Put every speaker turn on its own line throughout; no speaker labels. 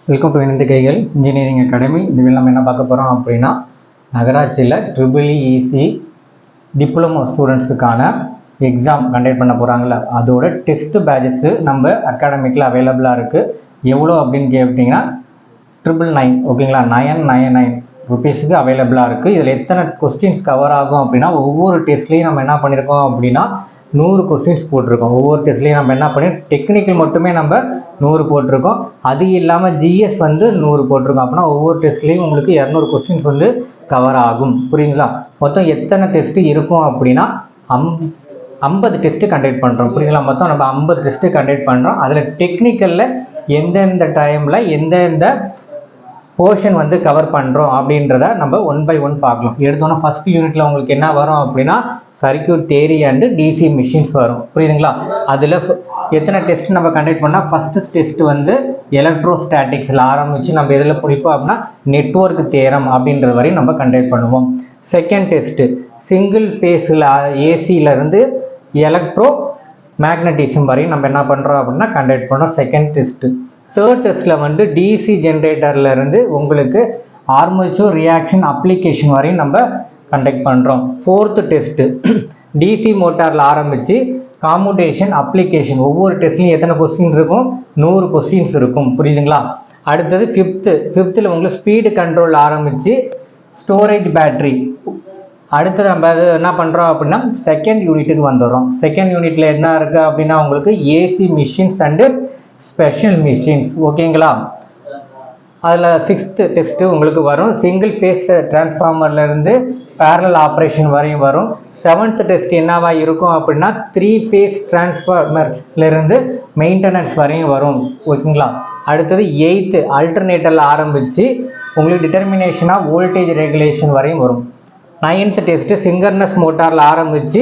Welcome to இணைந்த கைகள் engineering academy. இதுவில் நம்ம என்ன பார்க்க போகிறோம் அப்படின்னா, நகராட்சியில் EEE டிப்ளமோ ஸ்டூடெண்ட்ஸுக்கான எக்ஸாம் கண்டக்ட் பண்ண போகிறாங்கள, அதோட டெஸ்ட் பேட்சஸ் நம்ம அகாடமிக்கில் அவைலபிளாக இருக்குது. எவ்வளோ அப்படின்னு கேட்டிங்கன்னா 999, ஓகேங்களா, 999 ருபீஸுக்கு அவைலபிளாக இருக்குது. இதில் எத்தனை கொஸ்டின்ஸ் கவர் ஆகும் அப்படின்னா, ஒவ்வொரு டெஸ்ட்லேயும் நம்ம என்ன பண்ணியிருக்கோம் அப்படின்னா 100 கொஸ்டின்ஸ் போட்டிருக்கோம். ஒவ்வொரு டெஸ்ட்லேயும் நம்ம என்ன பண்ணி டெக்னிக்கல் மட்டுமே நம்ம 100 போட்டிருக்கோம். அது இல்லாமல் ஜிஎஸ் வந்து 100 போட்டிருக்கோம். அப்படின்னா ஒவ்வொரு டெஸ்ட்லேயும் உங்களுக்கு 200 கொஸ்டின்ஸ் வந்து கவர் ஆகும். புரியுங்களா? மொத்தம் எத்தனை டெஸ்ட்டு இருக்கும் அப்படின்னா 50 டெஸ்ட்டு கண்டக்ட் பண்ணுறோம். புரியுங்களா? மொத்தம் நம்ம 50 டெஸ்ட்டு கண்டக்ட் பண்ணுறோம். அதில் டெக்னிக்கலில் எந்தெந்த டைமில் எந்தெந்த போர்ஷன் வந்து கவர் பண்ணுறோம் அப்படின்றத நம்ம 1 by 1 பார்க்கலாம். எடுத்தோன்னா ஃபஸ்ட் யூனிட்டில் உங்களுக்கு என்ன வரும் அப்படின்னா circuit theory and DC machines வரும். புரியுதுங்களா? அதில் எத்தனை டெஸ்ட் நம்ம கண்டக்ட் பண்ணால், ஃபஸ்ட்டு டெஸ்ட் வந்து எலக்ட்ரோஸ்டாட்டிக்ஸில் ஆரம்பித்து நம்ம எதில் பிடிப்போம் அப்படின்னா நெட்வொர்க் தியரம் அப்படின்ற வரையும் நம்ம கண்டக்ட் பண்ணுவோம். செகண்ட் டெஸ்ட்டு சிங்கிள் ஃபேஸில் ஏசியிலேருந்து எலக்ட்ரோ மேக்னட்டிசம் வரையும் நம்ம என்ன பண்ணுறோம் அப்படின்னா கண்டக்ட் பண்ணுறோம் செகண்ட் டெஸ்ட்டு. தேர்ட் டெஸ்ட்டில் வந்து டிசி ஜென்ரேட்டர்லேருந்து உங்களுக்கு ஆர்மேச்சர் ரியாக்ஷன் அப்ளிகேஷன் வரையும் நம்ம கண்டக்ட் பண்ணுறோம். ஃபோர்த்து டெஸ்ட்டு டிசி மோட்டாரில் ஆரம்பித்து காமுடேஷன் அப்ளிகேஷன். ஒவ்வொரு டெஸ்ட்லையும் எத்தனை கொஸ்டின் இருக்கும்? 100 கொஸ்டின்ஸ் இருக்கும். புரியுதுங்களா? அடுத்தது ஃபிஃப்த்தில் உங்களுக்கு ஸ்பீடு கண்ட்ரோல் ஆரம்பித்து ஸ்டோரேஜ் பேட்ரி. அடுத்தது நம்ம என்ன பண்ணுறோம் அப்படின்னா செகண்ட் யூனிட்டுக்கு வந்துடுறோம். செகண்ட் யூனிட்டில் என்ன இருக்குது அப்படின்னா உங்களுக்கு AC machines and special machines. ஓகேங்களா? அதில் 6th டெஸ்ட்டு உங்களுக்கு வரும். சிங்கிள் ஃபேஸ் டிரான்ஸ்ஃபார்மர்லேருந்து பேரலல் ஆப்ரேஷன் வரையும் வரும். 7th டெஸ்ட் என்னவா இருக்கும் அப்படின்னா 3 ஃபேஸ் டிரான்ஸ்ஃபார்மர்லேருந்து மெயின்டெனன்ஸ் வரையும் வரும். ஓகேங்களா? அடுத்தது 8th அல்டர்னேட்டரில் ஆரம்பித்து உங்களுக்கு டிட்டர்மினேஷன் ஆஃப் வோல்டேஜ் ரெகுலேஷன் வரையும் வரும். 9th டெஸ்ட்டு சிங்கர்னஸ் மோட்டாரில் ஆரம்பித்து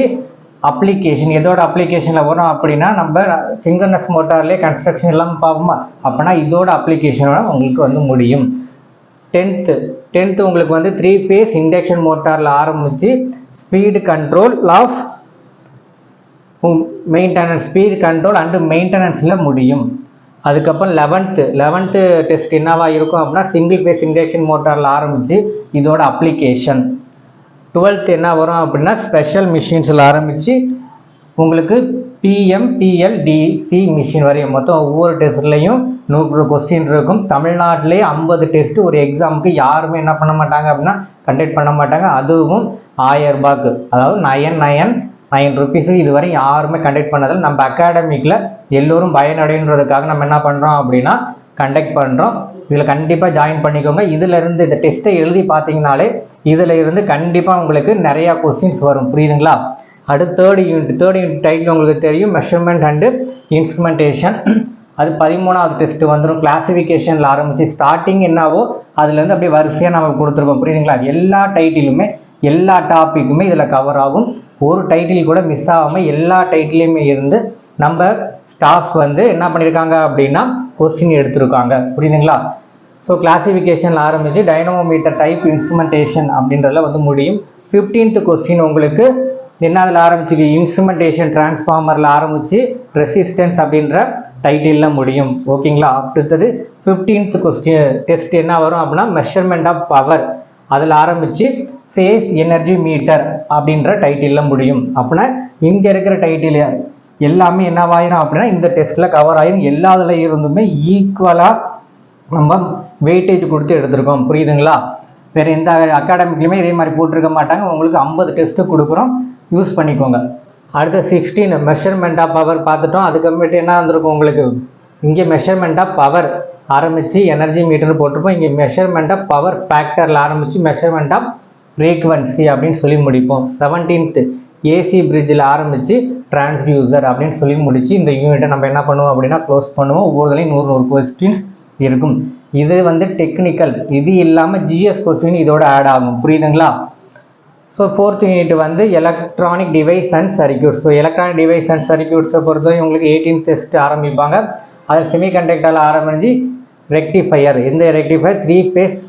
அப்ளிகேஷன். எதோட அப்ளிகேஷனில் வரும் அப்படின்னா நம்ம சிங்கர்னஸ் மோட்டார்லேயே கன்ஸ்ட்ரக்ஷன் எல்லாம் பார்ப்போமா, அப்படின்னா இதோட அப்ளிகேஷனோட உங்களுக்கு வந்து முடியும். 10th உங்களுக்கு வந்து 3 ஃபேஸ் இண்டக்ஷன் மோட்டாரில் ஆரம்பித்து speed control of maintenance, speed control and மெயின்டெனன்ஸில் முடியும். அதுக்கப்புறம் 11th டெஸ்ட் என்னவா இருக்கும் அப்படின்னா சிங்கிள் ஃபேஸ் இண்டக்ஷன் மோட்டாரில் ஆரம்பித்து இதோட அப்ளிகேஷன். 12th என்ன வரும் அப்படின்னா ஸ்பெஷல் மிஷின்ஸில் ஆரம்பித்து உங்களுக்கு PMPLDC மிஷின் வரையும். மொத்தம் ஒவ்வொரு டெஸ்ட்லையும் 100 கொஸ்டின் இருக்கும். தமிழ்நாட்டிலேயே 50 டெஸ்ட் ஒரு எக்ஸாமுக்கு யாருமே என்ன பண்ண மாட்டாங்க அப்படின்னா கண்டக்ட் பண்ண மாட்டாங்க. அதுவும் 1000 ரூபாய்க்கு, அதாவது 999 ருபீஸுக்கு இதுவரை யாருமே கண்டக்ட் பண்ணதில். நம்ம அகாடமிக்கில் எல்லோரும் பயனடைன்றதுக்காக நம்ம என்ன பண்ணுறோம் அப்படின்னா கண்டக்ட் பண்ணுறோம். இதில் கண்டிப்பாக ஜாயின் பண்ணிக்கோங்க. இதிலிருந்து இந்த டெஸ்ட்டை எழுதி பார்த்தீங்கனாலே இதில் இருந்து கண்டிப்பாக உங்களுக்கு நிறையா கொஸ்டின்ஸ் வரும். புரியுதுங்களா? அடுத்து தேர்ட் யூனிட் டைட்டில் உங்களுக்கு தெரியும், மெஷர்மெண்ட் அண்டு இன்ஸ்ட்ருமெண்டேஷன். அது 13வது டெஸ்ட்டு வந்துடும். கிளாசிஃபிகேஷனில் ஆரம்பித்து ஸ்டார்டிங் என்னவோ அதுலேருந்து அப்படியே வரிசையாக நம்ம கொடுத்துருக்கோம். புரியுதுங்களா? எல்லா டைட்டிலுமே எல்லா டாப்பிக்குமே இதில் கவர் ஆகும். ஒரு டைட்டில் கூட மிஸ் ஆகாமல் எல்லா டைட்டிலையுமே இருந்து நம்ம ஸ்டாஃப்ஸ் வந்து என்ன பண்ணியிருக்காங்க அப்படின்னா கொஸ்டின் எடுத்திருக்காங்க. புரியுதுங்களா? ஸோ கிளாசிஃபிகேஷனில் ஆரம்பித்து டைனமோமீட்டர் டைப் இன்ஸ்ட்ருமெண்டேஷன் அப்படின்றதுல வந்து முடியும். 15th கொஸ்டின் உங்களுக்கு என்ன அதில் ஆரம்பிச்சு இன்ஸ்ட்ருமெண்டேஷன் டிரான்ஸ்ஃபார்மரில் ஆரம்பித்து ரெசிஸ்டன்ஸ் அப்படின்ற டைட்டிலில் முடியும். ஓகேங்களா? அடுத்தது 15th கொஸ்டின் டெஸ்ட் என்ன வரும் அப்படின்னா மெஷர்மெண்ட் ஆஃப் பவர். அதில் ஆரம்பித்து ஃபேஸ் எனர்ஜி மீட்டர் அப்படின்ற டைட்டிலில் முடியும். அப்படின்னா இங்கே இருக்கிற டைட்டில் எல்லாமே என்னவாயிரும் அப்படின்னா இந்த டெஸ்ட்டில் கவர் ஆயிரும். எல்லாத்துல இருந்துமே ஈக்குவலாக நம்ம வெயிட்டேஜ் கொடுத்து எடுத்திருக்கோம். புரியுதுங்களா? வேறு எந்த அகாடமிக்லையுமே இதே மாதிரி போட்டிருக்க மாட்டாங்க. உங்களுக்கு 50 டெஸ்ட்டு கொடுக்குறோம், யூஸ் பண்ணிக்கோங்க. அடுத்த 16 மெஷர்மெண்ட் ஆஃப் பவர் பார்த்துட்டோம். அதுக்கப்புறமேட்டு என்ன வந்திருக்கும் உங்களுக்கு இங்கே மெஷர்மெண்ட் ஆஃப் பவர் ஆரம்பித்து எனர்ஜி மீட்டர் போட்டிருப்போம். இங்கே மெஷர்மெண்ட் ஆஃப் பவர் ஃபேக்டரில் ஆரம்பித்து மெஷர்மெண்ட் ஆஃப் ஃப்ரீக்வன்சி அப்படின்னு சொல்லி முடிப்போம். 17th ஏசி பிரிட்ஜில் ஆரம்பித்து டிரான்ஸ்டியூசர் அப்படின்னு சொல்லி முடிச்சு இந்த யூனிட்டை நம்ம என்ன பண்ணுவோம் அப்படின்னா க்ளோஸ் பண்ணுவோம். ஒவ்வொருலையும் 100 கொஸ்டின்ஸ் இருக்கும். இது வந்து டெக்னிக்கல். இது இல்லாமல் ஜிஎஸ் கொஸ்டின் இதோட ஆட் ஆகும். புரியுதுங்களா? ஸோ 4th யூனிட் வந்து electronic device and circuits. So electronic device and சர்க்யூட்ஸை பொறுத்தவரை உங்களுக்கு 18th டெஸ்ட் ஆரம்பிப்பாங்க. அதில் செமிகண்டக்டரில் ஆரம்பித்து ரெக்டிஃபையர். இந்த ரெக்டிஃபையர் 3 ஃபேஸ்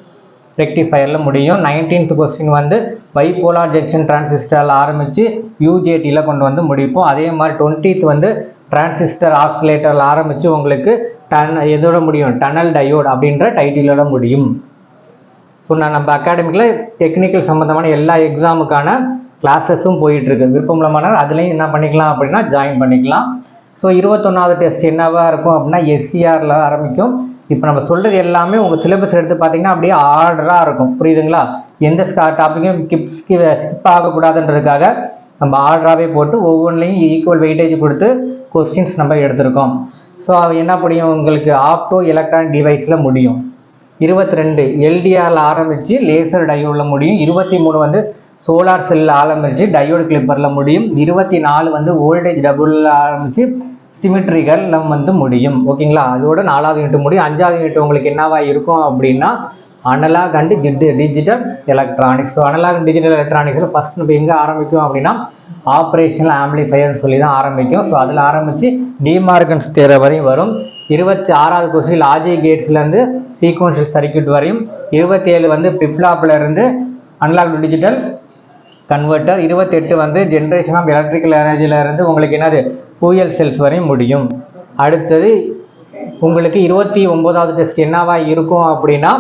ரெக்டிஃபையரில் முடியும். 19th கொஸ்டின் வந்து பைபோலார் ஜங்ஷன் டிரான்சிஸ்டரில் ஆரம்பித்து யூஜேடியில் கொண்டு வந்து முடிப்போம். அதே மாதிரி 20th வந்து டிரான்சிஸ்டர் ஆக்சிலேட்டரில் ஆரம்பித்து உங்களுக்கு எதோட முடியும், டனல் டயோட் அப்படின்ற டைட்டிலோட முடியும். ஸோ நம்ம அகாடமிக்கில் டெக்னிக்கல் சம்மந்தமான எல்லா எக்ஸாமுக்கான கிளாஸஸும் போயிட்டுருக்கு. விருப்பமுள்ளமானால் அதுலேயும் என்ன பண்ணிக்கலாம் அப்படின்னா ஜாயின் பண்ணிக்கலாம். ஸோ 21வது டெஸ்ட் என்னவா இருக்கும் அப்படின்னா எஸ்சிஆரில் ஆரம்பிக்கும். இப்போ நம்ம சொல்கிறது எல்லாமே உங்கள் சிலபஸ் எடுத்து பார்த்தீங்கன்னா அப்படியே ஆர்டராக இருக்கும். புரியுதுங்களா? எந்த டாப்பிக்கும் ஸ்கிப் ஆகக்கூடாதுன்றதுக்காக நம்ம ஆர்டராகவே போட்டு ஒவ்வொன்றிலையும் ஈக்குவல் வெயிட்டேஜ் கொடுத்து கொஸ்டின்ஸ் நம்ம எடுத்திருக்கோம். ஸோ அது என்ன முடியும் உங்களுக்கு ஆப்டோ எலக்ட்ரானிக் டிவைஸில் முடியும். 22 எல்டிஆரில் ஆரம்பித்து லேசர் டயோடில் முடியும். 23 வந்து சோலார் செல்லில் ஆரம்பித்து டயோடு கிளிப்பரில் முடியும். 24 வந்து வோல்டேஜ் டபுளில் ஆரம்பித்து சிமிட்ரிகளில் வந்து முடியும். ஓகேங்களா? அதோட 4வது யூனிட் முடியும். 5வது யூனிட் உங்களுக்கு என்னவா இருக்கும் அப்படின்னா analog and digital electronics. So analog and digital எலக்ட்ரானிக்ஸில் ஃபஸ்ட் நம்ம எங்கே ஆரம்பிக்கும் அப்படின்னா ஆப்ரேஷனல் ஆம்பிளிஃபயர்னு சொல்லி தான் ஆரம்பிக்கும். ஸோ அதில் ஆரம்பித்து டிமார்கன்ஸ் தேர்வு வரையும் வரும். 26வது கொஸ்டின் லாஜிக் கேட்ஸ்லேருந்து சீக்வன்ஷியல் சர்க்யூட் வரையும். 27 வந்து பிப்லாப்லேருந்து அனலாக் டு டிஜிட்டல் கன்வெர்ட்டர். 28 வந்து ஜென்ரேஷன் ஆஃப் எலக்ட்ரிக்கல் எனர்ஜியிலேருந்து உங்களுக்கு என்னது ஃபியூயல் செல்ஸ் வரையும் முடியும். அடுத்தது உங்களுக்கு 29வது டெஸ்ட் என்னவா இருக்கும் அப்படின்னா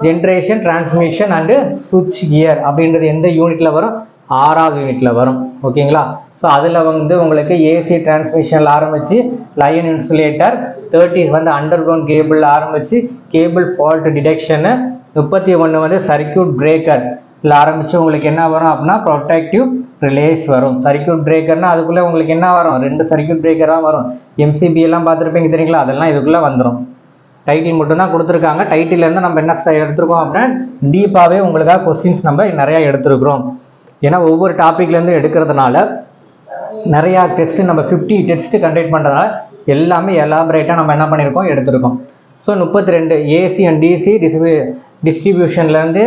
ஜென்ரேஷன் டிரான்ஸ்மிஷன் அண்டு சுவிட்ச் கியர் அப்படின்றது எந்த யூனிட்டில் வரும், 6வது யூனிட்டில் வரும். ஓகேங்களா? ஸோ அதில் வந்து உங்களுக்கு ஏசி டிரான்ஸ்மிஷனில் ஆரம்பித்து லயன் இன்சுலேட்டர், 30s வந்து அண்டர் கிரவுண்ட் கேபிள் ஆரம்பித்து கேபிள் ஃபால்ட் டிடெக்ஷனு, 31 வந்து சர்க்யூட் பிரேக்கர் ஆரம்பித்து உங்களுக்கு என்ன வரும் அப்படின்னா ப்ரொடெக்டிவ் ரிலேஸ் வரும். சர்க்யூட் பிரேக்கர்னா அதுக்குள்ளே உங்களுக்கு என்ன வரும், 2 சர்க்யூட் பிரேக்கராக வரும். எம்சிபி எல்லாம் பார்த்துருப்பீங்க தெரியுங்களா? அதெல்லாம் இதுக்குள்ளே வந்துடும். டைட்டில் மட்டும்தான் கொடுத்துருக்காங்க. டைட்டிலேருந்து நம்ம என்ன எடுத்துருக்கோம் அப்படின்னா டீப்பாகவே உங்களுக்காக கொஸ்டின்ஸ் நம்ம நிறையா எடுத்துருக்குறோம். ஏன்னா ஒவ்வொரு டாப்பிக்லேருந்து எடுக்கிறதுனால நிறையா டெஸ்ட்டு நம்ம 50 டெஸ்ட்டு கண்டக்ட் பண்ணுறதுனால எல்லாமே எலாபரேட்டாக நம்ம என்ன பண்ணியிருக்கோம் எடுத்திருக்கோம். ஸோ 32 ஏசி அண்ட் டிசி டிஸ்ட்ரிபியூஷன்லேருந்து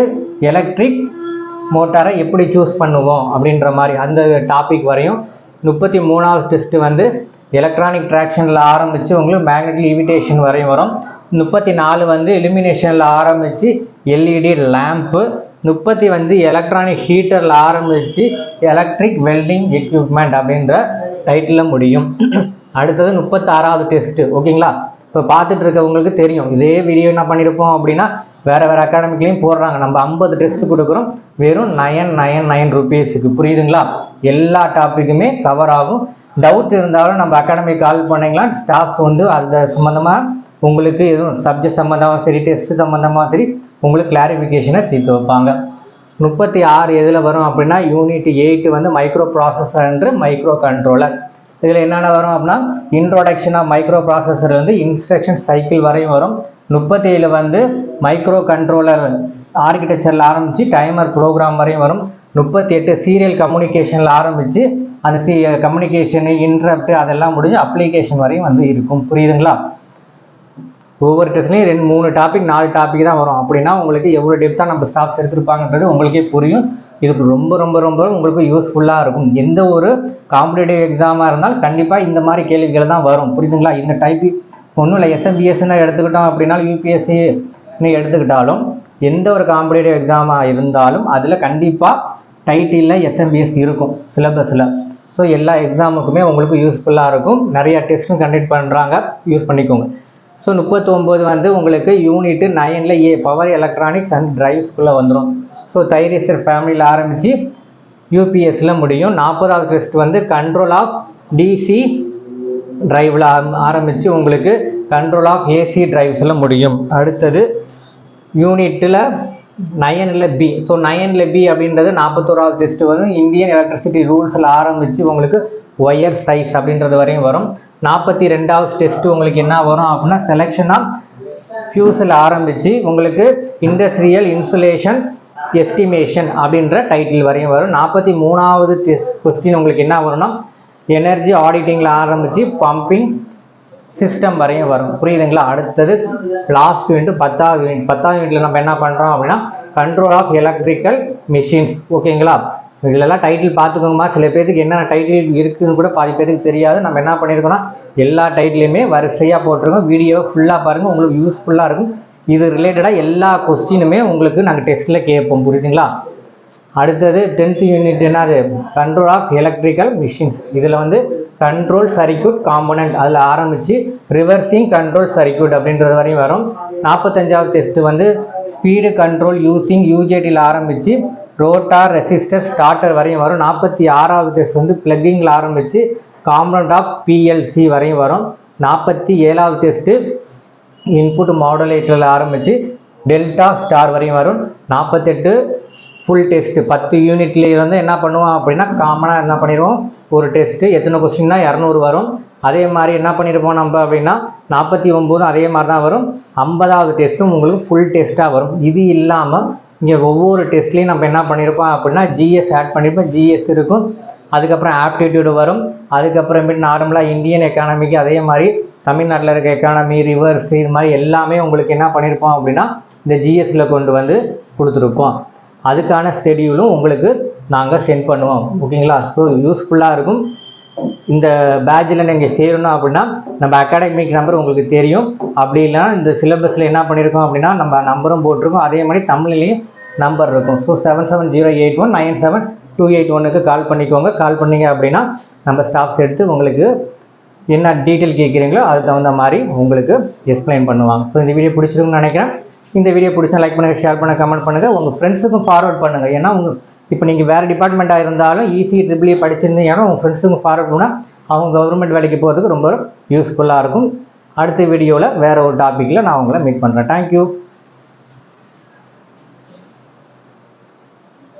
எலக்ட்ரிக் மோட்டாரை எப்படி சூஸ் பண்ணுவோம் அப்படின்ற மாதிரி அந்த டாபிக் வரையும். 33வது டெஸ்ட்டு வந்து எலக்ட்ரானிக் ட்ராக்ஷனில் ஆரம்பித்து உங்களுக்கு மேக்னெட்டிக் லிமிட்டேஷன் வரையும் வரும். 34 வந்து எலிமினேஷனில் ஆரம்பித்து எல்இடி லேம்ப்பு. 30 வந்து எலக்ட்ரானிக் ஹீட்டரில் ஆரம்பித்து எலக்ட்ரிக் வெல்டிங் எக்யூப்மெண்ட் அப்படின்ற டைட்டிலில் முடியும். அடுத்தது 36வது டெஸ்ட்டு. ஓகேங்களா? இப்போ பார்த்துட்டு இருக்கவங்களுக்கு தெரியும். இதே வீடியோ என்ன பண்ணியிருப்போம் அப்படின்னா வேறு அகாடமிக்லேயும் போடுறாங்க. நம்ம 50 டெஸ்ட்டு கொடுக்குறோம் வெறும் 999 ருபீஸுக்கு. புரியுதுங்களா? எல்லா டாப்பிக்குமே கவர் ஆகும். டவுட் இருந்தாலும் நம்ம அகாடமிக் கால் பண்ணிங்களா, ஸ்டாஃப்ஸ் வந்து அது சம்மந்தமாக உங்களுக்கு எதுவும் சப்ஜெக்ட் சம்மந்தமாக சரி டெஸ்ட்டு சம்மந்தமாக சரி உங்களுக்கு கிளாரிஃபிகேஷனை தீர்த்து வைப்பாங்க. 36 எதில் வரும் அப்படின்னா யூனிட் 8 வந்து micro processor and micro controller. இதில் என்னென்ன வரும் அப்படின்னா இன்ட்ரோடக்ஷன் ஆஃப் மைக்ரோ ப்ராசஸர் வந்து இன்ஸ்ட்ரக்ஷன் சைக்கிள் வரையும் வரும். 37 வந்து மைக்ரோ கண்ட்ரோலர் ஆர்கிடெக்சரில் ஆரம்பித்து டைமர் ப்ரோக்ராம் வரையும் வரும். 38 சீரியல் கம்யூனிகேஷனில் ஆரம்பித்து அந்த கம்யூனிகேஷனு இன்டரப்ட் அதெல்லாம் முடிஞ்சு அப்ளிகேஷன் வரையும் வந்து இருக்கும். புரியுதுங்களா? ஒவ்வொரு டெஸ்ட்லையும் 3 டாபிக் 4 டாபிக் தான் வரும். அப்படின்னா உங்களுக்கு எவ்வளோ டெப்த்தாக நம்ம ஸ்டாஃப்ஸ் எடுத்துருப்பாங்கன்றது உங்களுக்கே புரியும். இதுக்கு ரொம்ப ரொம்ப ரொம்ப உங்களுக்கு யூஸ்ஃபுல்லாக இருக்கும். எந்த ஒரு காம்படிட்டிவ் எக்ஸாமாக இருந்தாலும் கண்டிப்பாக இந்த மாதிரி கேள்விகள் தான் வரும். புரியுதுங்களா? இந்த டைப்பிங் ஒன்றும் இல்லை. எஸ்எம்பிஎஸ்ன்னு எடுத்துக்கிட்டோம் அப்படின்னாலும் யூபிஎஸ்சின்னு எடுத்துக்கிட்டாலும் எந்த ஒரு காம்படிட்டிவ் எக்ஸாமாக இருந்தாலும் அதில் கண்டிப்பாக டைட்டிலில் எஸ்எம்பிஎஸ் இருக்கும் சிலபஸில். ஸோ எல்லா எக்ஸாமுக்குமே உங்களுக்கு யூஸ்ஃபுல்லாக இருக்கும். நிறையா டெஸ்ட்டும் கண்டக்ட் பண்ணுறாங்க, யூஸ் பண்ணிக்கோங்க. ஸோ 39 வந்து உங்களுக்கு யூனிட்டு 9ல் ஏ பவர் எலக்ட்ரானிக்ஸ் அண்ட் டிரைவ்ஸ்குள்ளே வந்துடும். ஸோ தைரிஸ்டர் ஃபேமிலியில் ஆரம்பித்து யூபிஎஸ்சில் முடியும். 40வது டெஸ்ட் வந்து கண்ட்ரோல் ஆஃப் டிசி டிரைவில் ஆரம்பித்து உங்களுக்கு கண்ட்ரோல் ஆஃப் ஏசி டிரைவ்ஸில் முடியும். அடுத்தது யூனிட்டில் 9ல் பி. ஸோ 9ல் பி அப்படின்றது 41வது டெஸ்ட்டு வந்து இந்தியன் எலக்ட்ரிசிட்டி ரூல்ஸில் ஆரம்பித்து உங்களுக்கு ஒயர் சைஸ் அப்படின்றது வரையும் வரும். 42வது டெஸ்ட்டு உங்களுக்கு என்ன வரும் அப்படின்னா செலெக்ஷன் ஆஃப் ஃபியூஸில் ஆரம்பித்து உங்களுக்கு இண்டஸ்ட்ரியல் இன்சுலேஷன் எஸ்டிமேஷன் அப்படின்ற டைட்டில் வரையும் வரும். 43வது கொஸ்டின் உங்களுக்கு என்ன வரும்னா எனர்ஜி ஆடிட்டிங்கில் ஆரம்பித்து பம்பிங் சிஸ்டம் வரையும் வரும். புரியுதுங்களா? அடுத்தது லாஸ்ட் யூனிட் 10வது யூனிட்டில் நம்ம என்ன பண்ணுறோம் அப்படின்னா கண்ட்ரோல் ஆஃப் எலக்ட்ரிக்கல் மிஷின்ஸ். ஓகேங்களா? இதெல்லாம் டைட்டில் பார்த்துக்கோங்கம்மா. சில பேருக்கு என்னென்ன டைட்டில் இருக்குதுன்னு கூட பாதி பேருக்கு தெரியாது. நம்ம என்ன பண்ணியிருக்கோம்னா எல்லா டைட்டிலையுமே வரிசையாக போட்டிருக்கோம். வீடியோ ஃபுல்லாக பாருங்கள், உங்களுக்கு யூஸ்ஃபுல்லாக இருக்கும். இது ரிலேட்டடாக எல்லா கொஸ்டினுமே உங்களுக்கு நாங்கள் டெஸ்ட்டில் கேட்போம். புரியுதுங்களா? அடுத்தது 10th யூனிட் என்னது, கண்ட்ரோல் ஆஃப் எலக்ட்ரிக்கல் மிஷின்ஸ். இதில் வந்து கண்ட்ரோல் சர்க்யூட் காம்போனன்ட் அதில் ஆரம்பித்து ரிவர்சிங் கண்ட்ரோல் சர்க்யூட் அப்படின்றது வரையும் வரும். 45வது டெஸ்ட் வந்து ஸ்பீடு கண்ட்ரோல் யூசிங் யூஜேடியில் ஆரம்பித்து ரோட்டார் ரெசிஸ்டர் ஸ்டார்டர் வரையும் வரும். 46வது டெஸ்ட் வந்து பிளக்கிங்கில் ஆரம்பித்து காம்போனன்ட் ஆஃப் பிஎல்சி வரையும் வரும். 47வது டெஸ்ட்டு இன்புட் மாடுலேட்டரில் ஆரம்பித்து டெல்டா ஸ்டார் வரையும் வரும். 48 ஃபுல் டெஸ்ட்டு 10 யூனிட்லேயே வந்து என்ன பண்ணுவோம் அப்படின்னா காமனாக என்ன பண்ணிடுவோம், ஒரு டெஸ்ட்டு எத்தனை கொஸ்டின்னா 200 வரும். அதே மாதிரி என்ன பண்ணியிருப்போம் நம்ம அப்படின்னா 49 அதே மாதிரி தான் வரும். 50வது டெஸ்ட்டும் உங்களுக்கு ஃபுல் டெஸ்ட்டாக வரும். இது இல்லாமல் இங்கே ஒவ்வொரு டெஸ்ட்லேயும் நம்ம என்ன பண்ணியிருப்போம் அப்படின்னா ஜிஎஸ் ஆட் பண்ணியிருப்போம். ஜிஎஸ் இருக்கும், அதுக்கப்புறம் ஆப்டிடியூடு வரும், அதுக்கப்புறமேட்டு நார்மலாக இந்தியன் எக்கானமிக்கு அதே மாதிரி தமிழ்நாட்டில் இருக்க எக்கானமி ரிவர்ஸ் இது மாதிரி எல்லாமே உங்களுக்கு என்ன பண்ணியிருப்போம் அப்படின்னா இந்த ஜிஎஸ்சில் கொண்டு வந்து கொடுத்துருப்போம். அதுக்கான ஷெடியூலும் உங்களுக்கு நாங்கள் சென்ட் பண்ணுவோம். ஓகேங்களா? ஸோ யூஸ்ஃபுல்லாக இருக்கும். இந்த பேட்சில் நீங்கள் சேரணும் அப்படின்னா நம்ம அகாடமிக் நம்பர் உங்களுக்கு தெரியும். அப்படி இல்லைனா இந்த சிலபஸில் என்ன பண்ணியிருக்கோம் அப்படின்னா நம்ம நம்பரும் போட்டிருக்கோம். அதே மாதிரி தமிழ்லேயும் நம்பர் இருக்கும். ஸோ 7708197281க்கு கால் பண்ணிக்கோங்க. கால் பண்ணிங்க அப்படின்னா நம்ம ஸ்டாஃப்ஸ் எடுத்து உங்களுக்கு என்ன டீட்டெயில் கேட்குறீங்களோ அதுக்கு தகுந்த மாதிரி உங்களுக்கு எக்ஸ்பிளைன் பண்ணுவாங்க. ஸோ இந்த வீடியோ பிடிச்சிருக்குன்னு நினைக்கிறேன். இந்த வீடியோ பிடிச்சா லைக் பண்ணுங்கள், ஷேர் பண்ணுங்கள், கமெண்ட் பண்ணுங்கள், உங்கள் ஃப்ரெண்ட்ஸுக்கும் ஃபார்வர்ட் பண்ணுங்கள். ஏன்னா இப்போ நீங்கள் வேறு டிபார்ட்மெண்ட்டாக இருந்தாலும் ஈஸி ட்ரிபிள் படிச்சிருந்தீங்கன்னா உங்கள் ஃப்ரெண்ட்ஸுக்கும் ஃபார்வர்ட் பண்ணால் அவங்க கவர்மெண்ட் வேலைக்கு போகிறதுக்கு ரொம்ப யூஸ்ஃபுல்லாக இருக்கும். அடுத்த வீடியோவில் வேறு ஒரு டாப்பிக்கில் நான் உங்களை மீட் பண்ணுறேன். தேங்க்யூ.